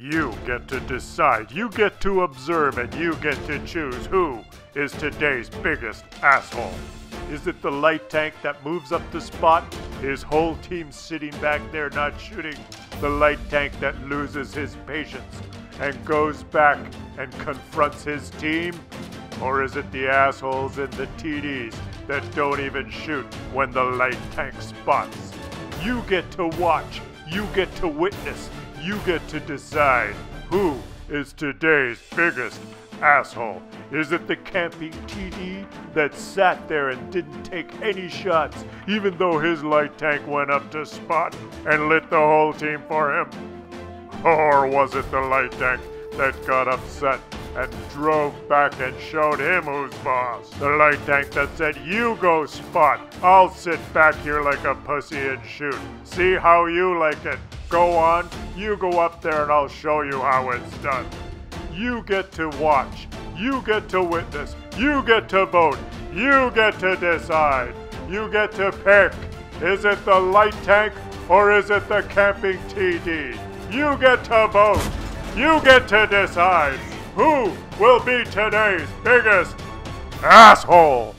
You get to decide, you get to observe, and you get to choose who is today's biggest asshole. Is it the light tank that moves up the spot? His whole team sitting back there not shooting. The light tank that loses his patience and goes back and confronts his team? Or is it the assholes in the TDs that don't even shoot when the light tank spots? You get to watch, you get to witness, you get to decide who is today's biggest asshole. Is it the camping TD that sat there and didn't take any shots even though his light tank went up to spot and lit the whole team for him? Or was it the light tank that got upset and drove back and showed him who's boss? The light tank that said, "You go spot, I'll sit back here like a pussy and shoot. See how you like it. Go on, you go up there and I'll show you how it's done." You get to watch, you get to witness, you get to vote, you get to decide, you get to pick. Is it the light tank or is it the camping TD? You get to vote, you get to decide who will be today's biggest asshole.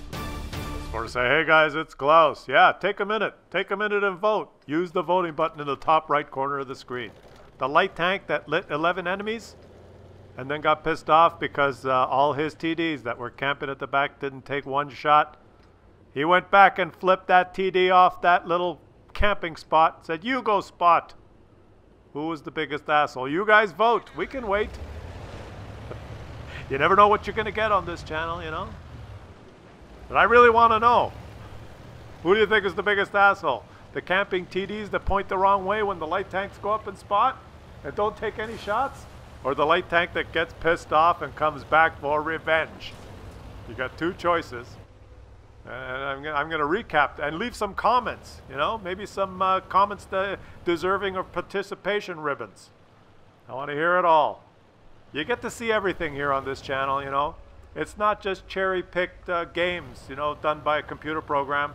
Or say, "Hey guys, it's Claus." Yeah, take a minute and vote. Use the voting button in the top right corner of the screen. The light tank that lit 11 enemies and then got pissed off because all his TDs that were camping at the back didn't take one shot. He went back and flipped that TD off that little camping spot, said, "You go spot." Who was the biggest asshole? You guys vote. We can wait. You never know what you're going to get on this channel, you know? But I really want to know. Who do you think is the biggest asshole? The camping TDs that point the wrong way when the light tanks go up and spot and don't take any shots? Or the light tank that gets pissed off and comes back for revenge? You got two choices. And I'm going to recap and leave some comments, you know? Maybe some comments deserving of participation ribbons. I want to hear it all. You get to see everything here on this channel, you know? It's not just cherry-picked games, you know, done by a computer program.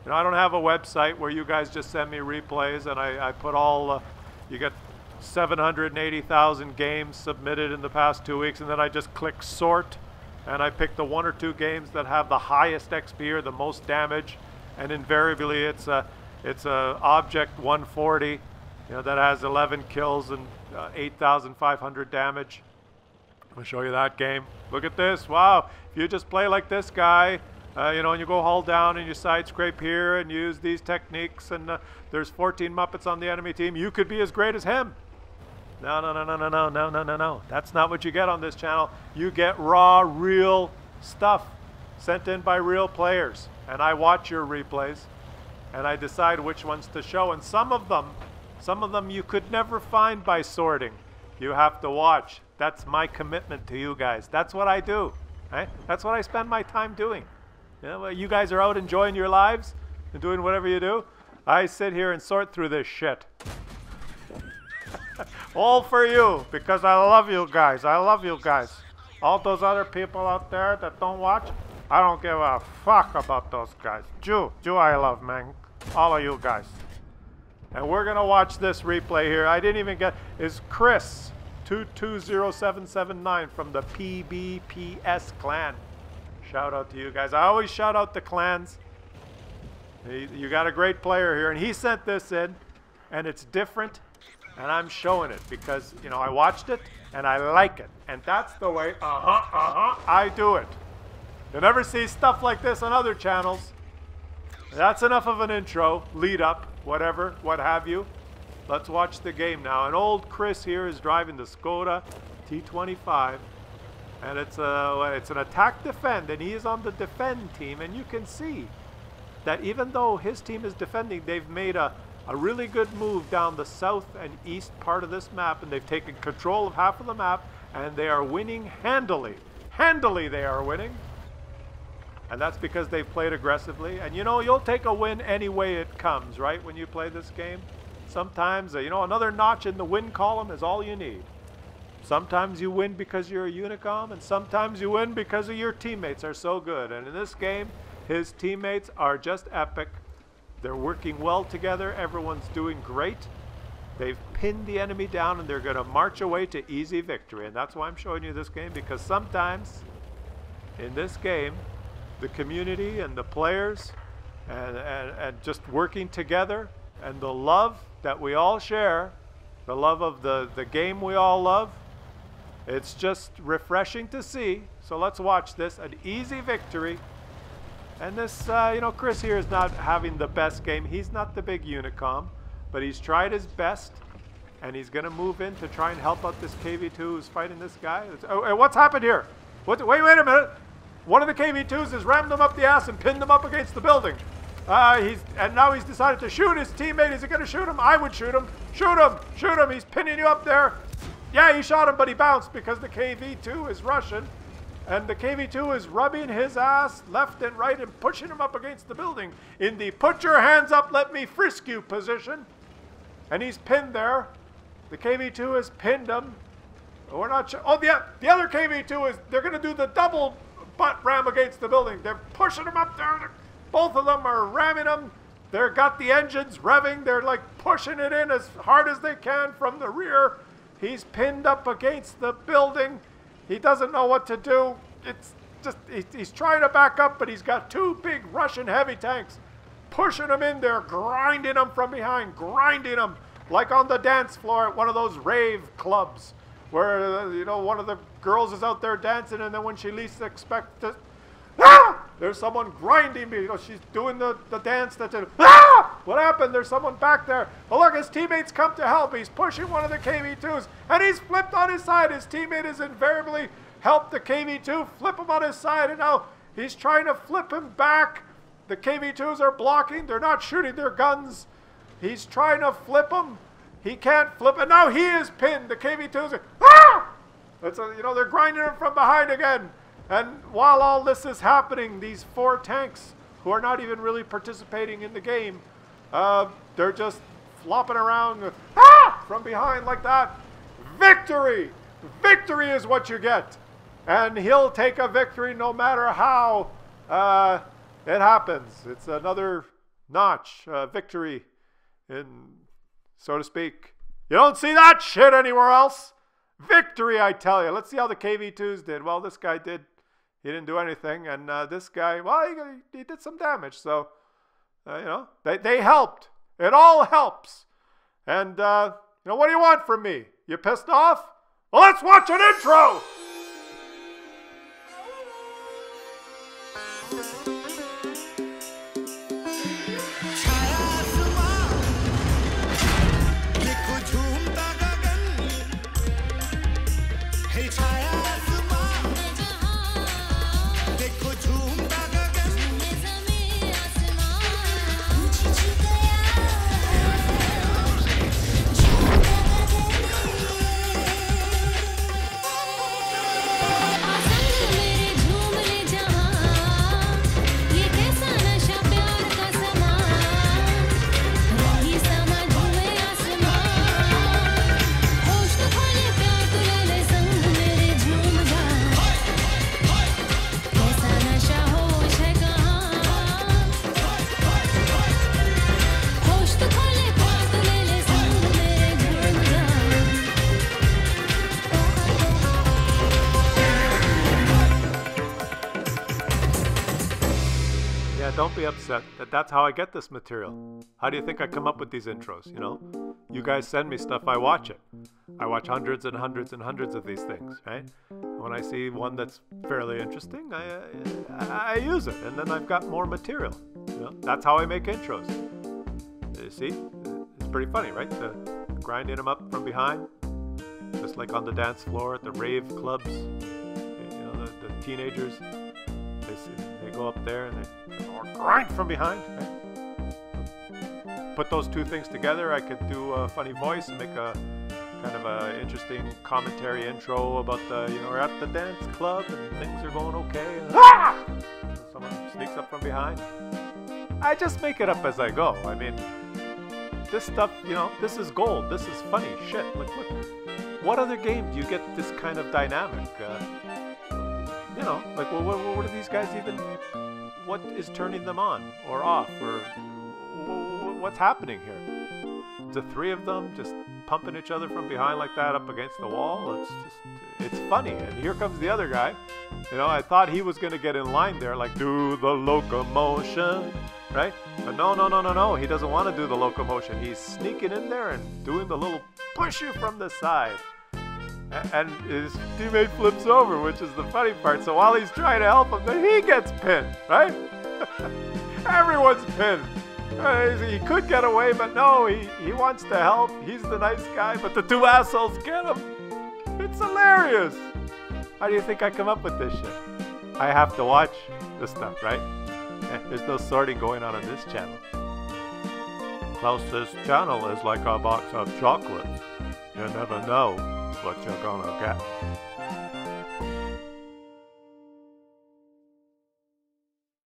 You know, I don't have a website where you guys just send me replays and I put all, you get 780,000 games submitted in the past 2 weeks, and then I just click sort, and I pick the 1 or 2 games that have the highest XP or the most damage, and invariably it's a Object 140, you know, that has 11 kills and 8,500 damage. I'll show you that game. Look at this. Wow. If you just play like this guy, you know, and you go hull down and you side scrape here and use these techniques, and there's 14 Muppets on the enemy team, you could be as great as him. No, no, no, no, no, no, no, no, no, no. That's not what you get on this channel. You get raw, real stuff sent in by real players. And I watch your replays, and I decide which ones to show. And some of them you could never find by sorting. You have to watch. That's my commitment to you guys. That's what I do. Right? That's what I spend my time doing. You know, you guys are out enjoying your lives and doing whatever you do. I sit here and sort through this shit. All for you, because I love you guys. I love you guys. All those other people out there that don't watch, I don't give a fuck about those guys. Jew I love, man. All of you guys. And we're going to watch this replay here. I didn't even get, is Chris 220779 from the PBPS clan. Shout out to you guys. I always shout out the clans. You got a great player here, and he sent this in, and it's different, and I'm showing it because, you know, I watched it and I like it, and that's the way I do it. You never see stuff like this on other channels. That's enough of an intro, lead up, whatever, what have you. Let's watch the game now. And old Chris here is driving the Skoda T25, and it's an attack defend, and he is on the defend team, and you can see that even though his team is defending, they've made a really good move down the south and east part of this map, and they've taken control of half of the map, and they are winning handily. Handily they are winning. And that's because they've played aggressively. And you know, you'll take a win any way it comes, right, when you play this game? Sometimes, you know, another notch in the win column is all you need. Sometimes you win because you're a Unicom, and sometimes you win because of your teammates are so good. And in this game, his teammates are just epic. They're working well together. Everyone's doing great. They've pinned the enemy down, and they're going to march away to easy victory. And that's why I'm showing you this game, because sometimes in this game, the community and the players and just working together and the love that we all share, the love of the game we all love, it's just refreshing to see. So let's watch this, an easy victory. And this, you know, Chris here is not having the best game. He's not the big Unicom, but he's tried his best, and he's going to move in to try and help out this KV2 who's fighting this guy. Oh, and what's happened here? Wait a minute. One of the KV2s has rammed him up the ass and pinned him up against the building. And now he's decided to shoot his teammate. Is he going to shoot him? I would shoot him. Shoot him. Shoot him. He's pinning you up there. Yeah, he shot him, but he bounced because the KV2 is Russian. And the KV2 is rubbing his ass left and right and pushing him up against the building in the put your hands up, let me frisk you position. And he's pinned there. The KV2 has pinned him. We're not sure. Oh, the other KV2 is, they're going to do the double butt ram against the building. They're pushing him up there. Both of them are ramming him. They've got the engines revving. They're like pushing it in as hard as they can from the rear. He's pinned up against the building. He doesn't know what to do. It's just, he's trying to back up, but he's got two big Russian heavy tanks pushing him in there, grinding him from behind, grinding him like on the dance floor at one of those rave clubs where, you know, one of the girls is out there dancing, and then when she least expects it, there's someone grinding me. You know, she's doing the dance that did, what happened? There's someone back there. But look, his teammates come to help. He's pushing one of the KV2s, and he's flipped on his side. His teammate has invariably helped the KV2 flip him on his side, and now he's trying to flip him back. The KV2s are blocking. They're not shooting their guns. He's trying to flip him. He can't flip, and now he is pinned. The KV2s are, you know, they're grinding him from behind again. And while all this is happening, these four tanks, who are not even really participating in the game, they're just flopping around from behind like that. Victory! Victory is what you get. And he'll take a victory no matter how it happens. It's another notch, victory, in, so to speak. You don't see that shit anywhere else. Victory, I tell you. Let's see how the KV2s did. Well, this guy did. He didn't do anything. And this guy, well, he did some damage. So, you know, they helped. It all helps. And, you know, what do you want from me? You pissed off? Well, let's watch an intro. Don't be upset. That's how I get this material. How do you think I come up with these intros, you know? You guys send me stuff, I watch it. I watch hundreds and hundreds and hundreds of these things, right? When I see one that's fairly interesting, I use it, and then I've got more material. You know? That's how I make intros. You see? It's pretty funny, right? Grinding them up from behind, just like on the dance floor at the rave clubs. You know, the teenagers, they go up there and they grind from behind. Right? Put those two things together, I could do a funny voice and make a kind of a interesting commentary intro about you know, we're at the dance club and things are going okay. And someone sneaks up from behind. I just make it up as I go. I mean, this stuff, you know, this is gold. This is funny shit. Look, what other game do you get this kind of dynamic? You know, like, well, what are these guys even? What is turning them on or off, or what's happening here? the three of them just pumping each other from behind like that up against the wall. It's funny. And here comes the other guy. You know, I thought he was going to get in line there, like, do the locomotion, right? But no. He doesn't want to do the locomotion. He's sneaking in there and doing the little push you from the side. And his teammate flips over, which is the funny part. So while he's trying to help him, then he gets pinned, right? Everyone's pinned. He could get away, but no, he wants to help. He's the nice guy, but the two assholes get him. It's hilarious. How do you think I come up with this shit? I have to watch this stuff, right? There's no sorting going on this channel. Klaus's channel is like a box of chocolates. You never know what you're gonna get.